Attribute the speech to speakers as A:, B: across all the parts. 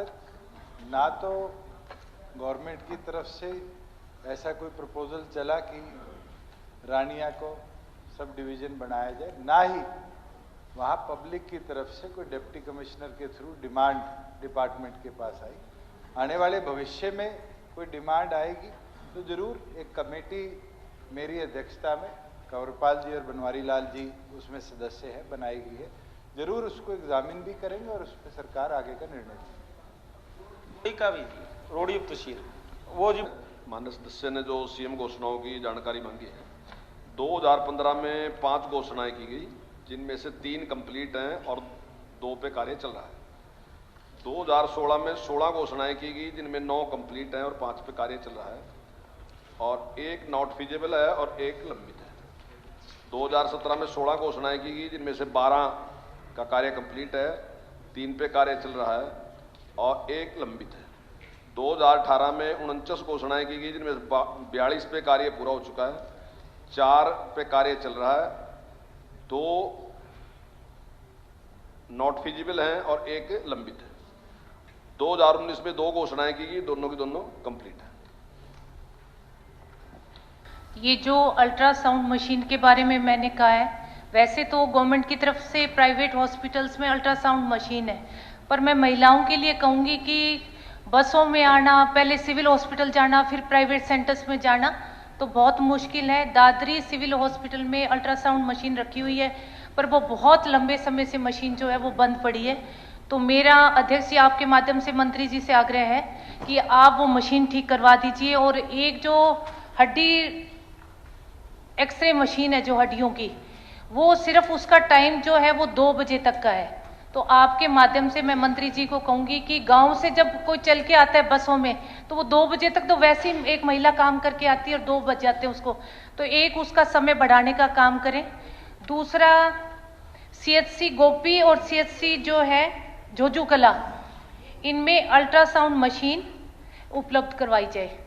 A: तक ना तो गवर्नमेंट की तरफ से ऐसा कोई प्रपोजल चला कि रानिया को सब डिवीजन बनाया जाए, ना ही वहाँ पब्लिक की तरफ से कोई डिप्टी कमिश्नर के थ्रू डिमांड डिपार्टमेंट के पास आई। आने वाले भविष्य में कोई डिमांड आएगी तो जरूर एक कमेटी मेरी अध्यक्षता में कंवरपाल जी और बनवारी लाल जी उसमें सदस्य है, बनाई गई है, जरूर उसको एग्जामिन भी करेंगे और उस पर सरकार आगे का निर्णय लेगी।
B: का भी रोडयुक्त शीर वो जी
C: माननीय सदस्य ने जो सीएम घोषणाओं की जानकारी मांगी है, 2015 में 5 घोषणाएं की गई, जिनमें से 3 कंप्लीट हैं और 2 पे कार्य चल रहा है। 2016 में 16 घोषणाएं की गई, जिनमें 9 कंप्लीट हैं और 5 पे कार्य चल रहा है, और 1 नॉट फीजेबल है और 1 लंबित है। 2017 में 16 घोषणाएं की गई, जिनमें से 12 का कार्य कंप्लीट है, 3 पे कार्य चल रहा है और 1 लंबित है। 2018 में 49 घोषणाएं की गई, जिनमें 42 पे कार्य पूरा हो चुका है, 4 पे कार्य चल रहा है, 2 नॉट फिजिबल हैं और 1 लंबित है। 2019 में 2 घोषणाएं की गई, दोनों की दोनों कंप्लीट है।
D: ये जो अल्ट्रासाउंड मशीन के बारे में मैंने कहा है, वैसे तो गवर्नमेंट की तरफ से प्राइवेट हॉस्पिटल्स में अल्ट्रासाउंड मशीन है, पर मैं महिलाओं के लिए कहूँगी कि बसों में आना, पहले सिविल हॉस्पिटल जाना, फिर प्राइवेट सेंटर्स में जाना तो बहुत मुश्किल है। दादरी सिविल हॉस्पिटल में अल्ट्रासाउंड मशीन रखी हुई है, पर वो बहुत लंबे समय से मशीन जो है वो बंद पड़ी है। तो मेरा अध्यक्ष जी आपके माध्यम से मंत्री जी से आग्रह है कि आप वो मशीन ठीक करवा दीजिए। और एक जो हड्डी एक्सरे मशीन है जो हड्डियों की, वो सिर्फ उसका टाइम जो है वो 2 बजे तक का है। तो आपके माध्यम से मैं मंत्री जी को कहूंगी कि गांव से जब कोई चल के आता है बसों में, तो वो 2 बजे तक तो वैसे ही एक महिला काम करके आती है और 2 बज जाते हैं उसको, तो एक उसका समय बढ़ाने का काम करें। दूसरा, सीएचसी गोपी और सीएचसी जो है झोजू कला, इनमें अल्ट्रासाउंड मशीन उपलब्ध करवाई जाए।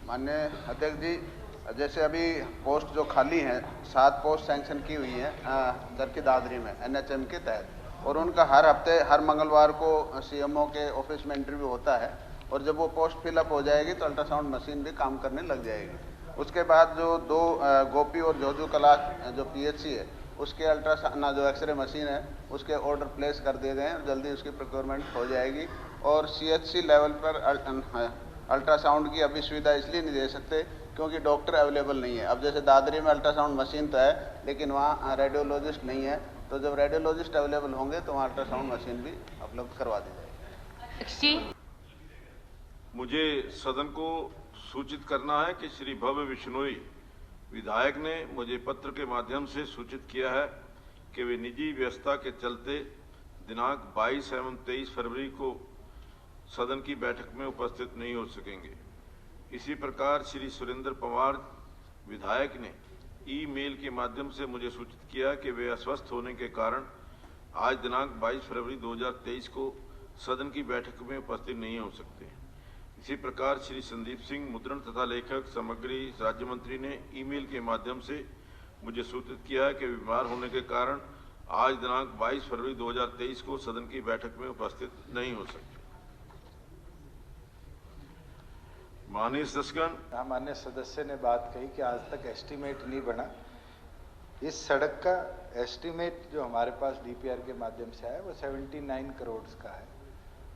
E: माननीय अध्यक्ष जी, जैसे अभी पोस्ट जो खाली हैं, 7 पोस्ट सैंक्शन की हुई हैं जरकी दादरी में एनएचएम के तहत, और उनका हर हफ्ते हर मंगलवार को सीएमओ के ऑफिस में इंटरव्यू होता है, और जब वो पोस्ट फिलअप हो जाएगी तो अल्ट्रासाउंड मशीन भी काम करने लग जाएगी। उसके बाद जो 2 गोपी और जोजू कला जो पीएचसी है, उसके अल्ट्रासाउंड जो एक्सरे मशीन है उसके ऑर्डर प्लेस कर दिए गए हैं और जल्दी उसकी प्रोक्योरमेंट हो जाएगी। और सीएचसी लेवल पर अल्ट्रासाउंड की अभी सुविधा इसलिए नहीं दे सकते क्योंकि डॉक्टर अवेलेबल नहीं है। अब जैसे दादरी में अल्ट्रासाउंड मशीन तो है, लेकिन वहाँ रेडियोलॉजिस्ट नहीं है, तो जब रेडियोलॉजिस्ट अवेलेबल होंगे तो वहाँ अल्ट्रासाउंड मशीन भी उपलब्ध करवा दी जाएगी।
F: मुझे सदन को सूचित करना है कि श्री भव्य बिश्नोई विधायक ने मुझे पत्र के माध्यम से सूचित किया है कि वे निजी व्यस्तता के चलते दिनांक 22 एवं 23 फरवरी को सदन की बैठक में उपस्थित नहीं हो सकेंगे। इसी प्रकार श्री सुरेंद्र पवार विधायक ने ईमेल के माध्यम से मुझे सूचित किया कि वे अस्वस्थ होने के कारण आज दिनांक 22 फरवरी 2023 को सदन की बैठक में उपस्थित नहीं हो सकते। इसी प्रकार श्री संदीप सिंह मुद्रण तथा लेखक सामग्री राज्य मंत्री ने ईमेल के माध्यम से मुझे सूचित किया है कि बीमार होने के कारण आज दिनांक 22 फरवरी 2023 को सदन की बैठक में उपस्थित नहीं हो सकते। माननीय सदस्यगण,
A: माननीय सदस्य ने बात कही कि आज तक एस्टीमेट नहीं बना। इस सड़क का एस्टीमेट जो हमारे पास डीपीआर के माध्यम से आया वो 79 करोड़ का है,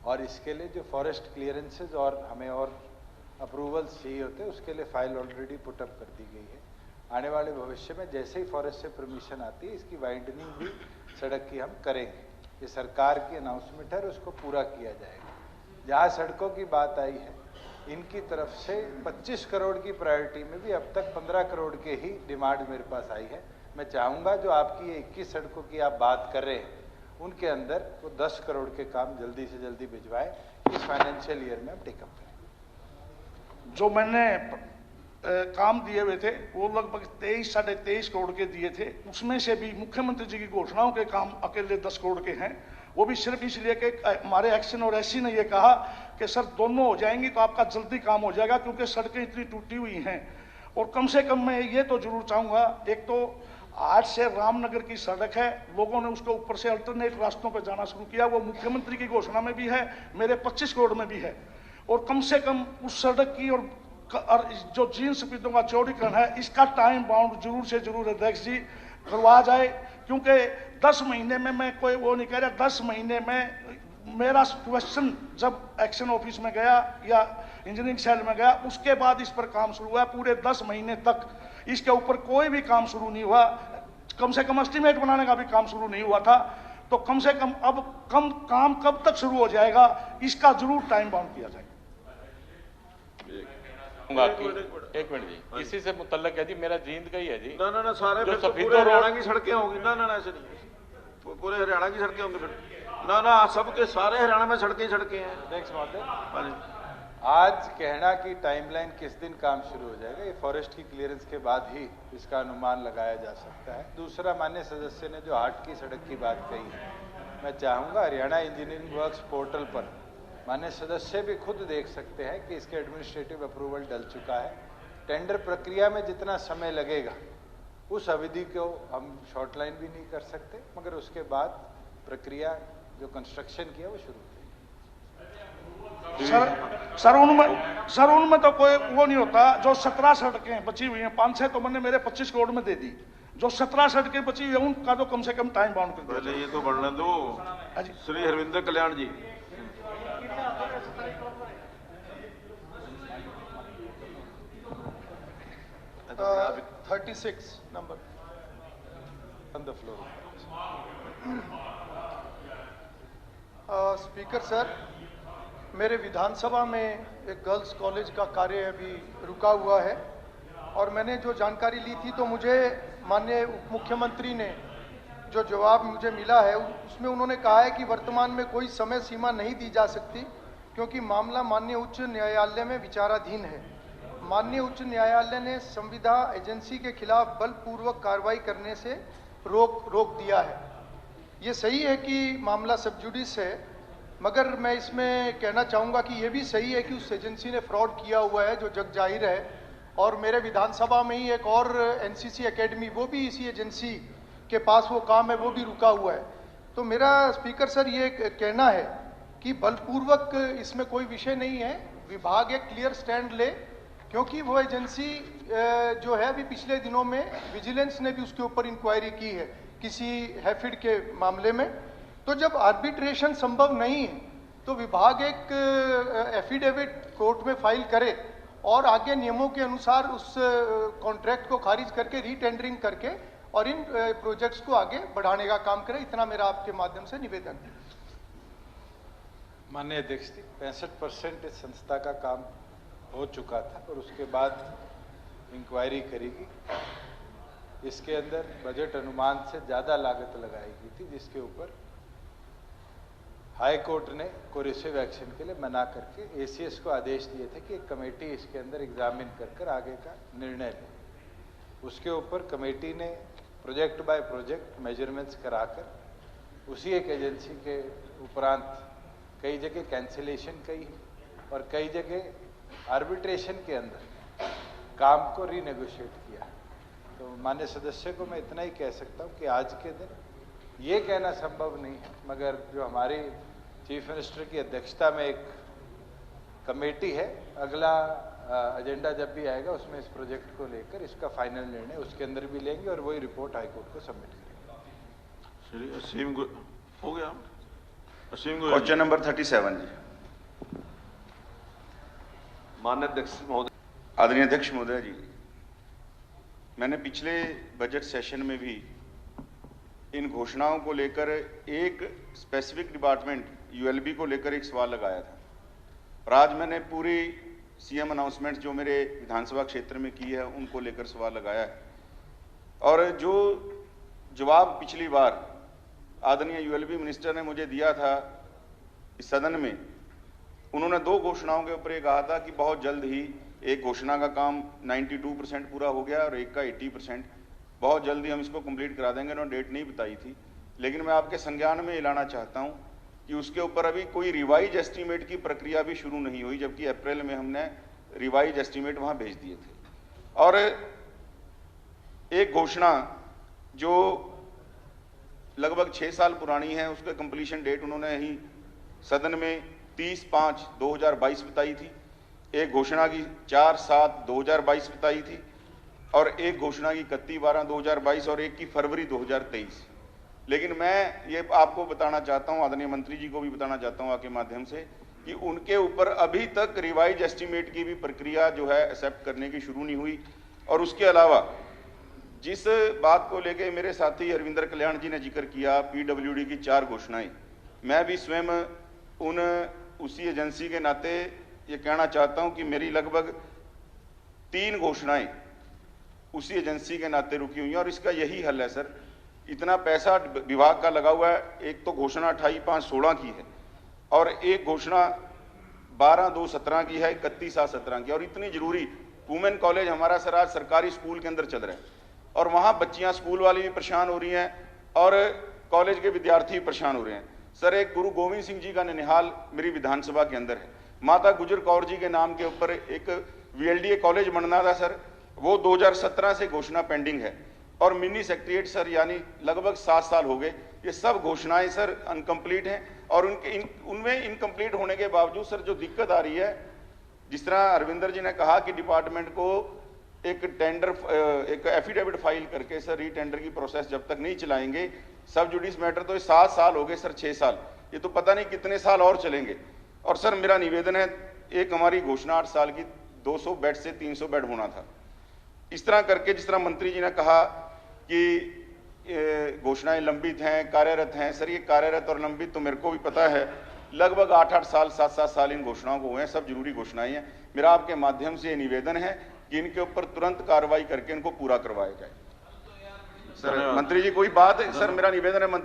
A: और इसके लिए जो फॉरेस्ट क्लियरेंसेज और हमें और अप्रूवल्स चाहिए होते हैं उसके लिए फाइल ऑलरेडी पुटअप कर दी गई है। आने वाले भविष्य में जैसे ही फॉरेस्ट से परमिशन आती है इसकी वाइडनिंग भी सड़क की हम करेंगे। ये सरकार की अनाउंसमेंट है और उसको पूरा किया जाएगा। जहाँ सड़कों की बात आई है, इनकी तरफ से 25 करोड़ की प्रायोरिटी में भी अब तक 15 करोड़ के ही डिमांड मेरे पास आई है। मैं चाहूँगा जो आपकी ये 21 सड़कों की आप बात कर रहे हैं उनके अंदर वो 10 करोड़ के काम जल्दी से जल्दी भिजवाएं, इस फाइनेंशियल ईयर में हम टेकअप करें।
G: जो मैंने काम दिए हुए थे वो लगभग 23 साढ़े 23 करोड़ के दिए थे, उसमें से भी मुख्यमंत्री जी की घोषणाओं के काम अकेले 10 करोड़ के हैं। वो भी सिर्फ इसलिए कि हमारे एक्शन और एससी ने ये कहा कि सर दोनों हो जाएंगी तो आपका जल्दी काम हो जाएगा, क्योंकि सड़कें इतनी टूटी हुई हैं। और कम से कम मैं ये तो जरूर चाहूँगा, एक तो आज से रामनगर की सड़क है, लोगों ने उसके ऊपर से अल्टरनेट रास्तों पर जाना शुरू किया। वो मुख्यमंत्री की घोषणा में भी है, मेरे 25 करोड़ में भी है। और कम से कम उस सड़क की और जो जीन स्पीडों का चौड़ीकरण है, इसका टाइम बाउंड जरूर से जरूर अध्यक्ष जी करवा जाए, क्योंकि 10 महीने में मैं कोई वो नहीं कह रहा, 10 महीने में मेरा क्वेश्चन जब एक्शन ऑफिस में गया या इंजीनियरिंग सेल में गया, उसके बाद इस पर काम शुरू हुआ। पूरे 10 महीने तक इसके ऊपर कोई भी काम शुरू नहीं हुआ, कम से कम एस्टीमेट बनाने का भी काम शुरू नहीं हुआ था। तो कम से कम अब काम कब तक शुरू हो जाएगा, इसका जरूर टाइम बाउंड किया जाएगा।
B: एक मिनट जी, इसी से मुतल्लक है जी, मेरा जींद का ही है जी।
F: ना सारे
B: जो
F: फिर तो
B: सफेद
F: पूरे
B: रोड
F: हरियाणा की सड़कें होंगी। ना ऐसे नहीं, पूरे हरियाणा की सड़कें होंगी फिर। ना सबके सारे हरियाणा में सड़कें हैं।
A: अध्यक्ष महोदय, आज कहना कि टाइमलाइन किस दिन काम शुरू हो जाएगा, ये फॉरेस्ट की क्लियरेंस के बाद ही इसका अनुमान लगाया जा सकता है। दूसरा, माननीय सदस्य ने जो हाट की सड़क की बात कही है, मैं चाहूंगा हरियाणा इंजीनियरिंग वर्क्स पोर्टल पर माननीय सदस्य भी खुद देख सकते हैं कि इसके एडमिनिस्ट्रेटिव अप्रूवल डल चुका है। टेंडर प्रक्रिया में जितना समय लगेगा उस अवधि को हम शॉर्ट लाइन भी नहीं कर सकते, मगर उसके बाद प्रक्रिया जो कंस्ट्रक्शन की है वो शुरू
G: सर उनमें तो कोई वो नहीं होता। जो 17 सड़कें बची हुई हैं, 5-6 तो मैंने मेरे 25 करोड़ में दे दी। जो 17 सड़कें बची हुई हैं उनका तो कम से कम टाइम बाउंड कर दिया।
F: पहले ये तो बढ़ने दो। श्री हरविंदर कल्याण जी।
H: Uh, 36 number
A: on the floor.
H: Speaker sir, मेरे विधानसभा में एक गर्ल्स कॉलेज का कार्य अभी रुका हुआ है और मैंने जो जानकारी ली थी तो मुझे माननीय उप मुख्यमंत्री ने जो जवाब मुझे मिला है उसमें उन्होंने कहा है कि वर्तमान में कोई समय सीमा नहीं दी जा सकती क्योंकि मामला माननीय उच्च न्यायालय में विचाराधीन है। माननीय उच्च न्यायालय ने संविदा एजेंसी के खिलाफ बलपूर्वक कार्रवाई करने से रोक दिया है। ये सही है कि मामला सब जुडिस है, मगर मैं इसमें कहना चाहूँगा कि ये भी सही है कि उस एजेंसी ने फ्रॉड किया हुआ है जो जग जाहिर है। और मेरे विधानसभा में ही एक और एनसीसी एकेडमी, वो भी इसी एजेंसी के पास वो काम है, वो भी रुका हुआ है। तो मेरा स्पीकर सर ये कहना है कि बलपूर्वक इसमें कोई विषय नहीं है, विभाग एक क्लियर स्टैंड ले, क्योंकि वो एजेंसी जो है अभी पिछले दिनों में विजिलेंस ने भी उसके ऊपर इंक्वायरी की है किसी हैफिड के मामले में। तो जब आर्बिट्रेशन संभव नहीं है तो विभाग एक एफिडेविट कोर्ट में फाइल करे और आगे नियमों के अनुसार उस कॉन्ट्रैक्ट को खारिज करके रीटेंडरिंग करके और इन प्रोजेक्ट्स को आगे बढ़ाने का काम करे। इतना मेरा आपके माध्यम से निवेदन है।
A: माननीय अध्यक्ष जी, 65% इस संस्था का काम हो चुका था और उसके बाद इंक्वायरी करेगी। इसके अंदर बजट अनुमान से ज़्यादा लागत लगाई गई थी, जिसके ऊपर हाई कोर्ट ने कोरेसिव एक्शन के लिए मना करके एसीएस को आदेश दिए थे कि एक कमेटी इसके अंदर एग्जामिन कर आगे का निर्णय ले। उसके ऊपर कमेटी ने प्रोजेक्ट बाय प्रोजेक्ट मेजरमेंट्स कराकर उसी एक एजेंसी के उपरांत कई जगह कैंसिलेशन कई और कई जगह आर्बिट्रेशन के अंदर काम को रीनेगोशिएट किया। तो माननीय सदस्य को मैं इतना ही कह सकता हूं कि आज के दिन ये कहना संभव नहीं है, मगर जो हमारी चीफ मिनिस्टर की अध्यक्षता में एक कमेटी है, अगला एजेंडा जब भी आएगा उसमें इस प्रोजेक्ट को लेकर इसका फाइनल निर्णय उसके अंदर भी लेंगे और वही रिपोर्ट हाईकोर्ट को सबमिट करेंगे।
F: असीम हो गया। असीम
I: क्वेश्चन नंबर 37 जी।
C: माननीय अध्यक्ष महोदय।
I: आदरणीय अध्यक्ष महोदय जी, मैंने पिछले बजट सेशन में भी इन घोषणाओं को लेकर एक स्पेसिफिक डिपार्टमेंट यूएलबी को लेकर एक सवाल लगाया था और आज मैंने पूरी सीएम अनाउंसमेंट जो मेरे विधानसभा क्षेत्र में की है उनको लेकर सवाल लगाया है। और जो जवाब पिछली बार आदरणीय यूएलबी मिनिस्टर ने मुझे दिया था इस सदन में, उन्होंने 2 घोषणाओं के ऊपर ये कहा था कि बहुत जल्द ही एक घोषणा का काम 92% पूरा हो गया और एक का 80%, बहुत जल्दी हम इसको कंप्लीट करा देंगे। उन्होंने डेट नहीं बताई थी, लेकिन मैं आपके संज्ञान में लाना चाहता हूं कि उसके ऊपर अभी कोई रिवाइज एस्टीमेट की प्रक्रिया भी शुरू नहीं हुई, जबकि अप्रैल में हमने रिवाइज एस्टीमेट वहां भेज दिए थे। और एक घोषणा जो लगभग 6 साल पुरानी है, उसका कंप्लीशन डेट उन्होंने ही सदन में 30/5/2022 बताई थी, एक घोषणा की 4/7/2022 बताई थी, और एक घोषणा की 31/12/2022 और एक की फरवरी 2023। लेकिन मैं ये आपको बताना चाहता हूं, आदरणीय मंत्री जी को भी बताना चाहता हूं आपके माध्यम से, कि उनके ऊपर अभी तक रिवाइज एस्टीमेट की भी प्रक्रिया जो है एक्सेप्ट करने की शुरू नहीं हुई। और उसके अलावा जिस बात को लेके मेरे साथी हरविंदर कल्याण जी ने जिक्र किया, पीडब्ल्यूडी की 4 घोषणाएं, मैं भी स्वयं उसी एजेंसी के नाते ये कहना चाहता हूं कि मेरी लगभग 3 घोषणाएं उसी एजेंसी के नाते रुकी हुई हैं, और इसका यही हल है सर। इतना पैसा विभाग का लगा हुआ है, एक तो घोषणा 28/5/16 की है, और एक घोषणा 12/2/17 की है, 31/7/17 की। और इतनी जरूरी वुमेन कॉलेज हमारा सर आज सरकारी स्कूल के अंदर चल रहा है, और वहां बच्चियां स्कूल वाली भी परेशान हो रही हैं और कॉलेज के विद्यार्थी भी परेशान हो रहे हैं। सर एक गुरु गोविंद सिंह जी का ननिहाल मेरी विधानसभा के अंदर है, माता गुजर कौर जी के नाम के ऊपर एक VLDA कॉलेज बनना था सर, वो 2017 से घोषणा पेंडिंग है। और मिनी सेक्रेटरिएट सर यानी लगभग 7 साल हो गए, ये सब घोषणाएं सर अनकम्प्लीट हैं। और उनमें इनकम्प्लीट होने के बावजूद सर जो दिक्कत आ रही है, जिस तरह अरविंदर जी ने कहा कि डिपार्टमेंट को एक टेंडर, एक एफिडेविट फाइल करके सर रीटेंडर की प्रोसेस जब तक नहीं चलाएंगे, सब जुडिस मैटर तो 7 साल हो गए सर, 6 साल, ये तो पता नहीं कितने साल और चलेंगे। और सर मेरा निवेदन है, एक हमारी घोषणा 8 साल की 200 बेड से 300 बेड होना था। इस तरह करके जिस तरह मंत्री जी ने कहा कि घोषणाएं लंबित हैं, कार्यरत हैं, सर ये कार्यरत और लंबित तो मेरे को भी पता है, लगभग 8-8 साल 7-7 साल इन घोषणाओं को हुए हैं, सब जरूरी घोषणाएं हैं। मेरा आपके माध्यम से ये निवेदन है कि इनके ऊपर तुरंत कार्रवाई करके इनको पूरा करवाया जाए। सर मंत्री जी कोई बात है, सर मेरा निवेदन है मंत्री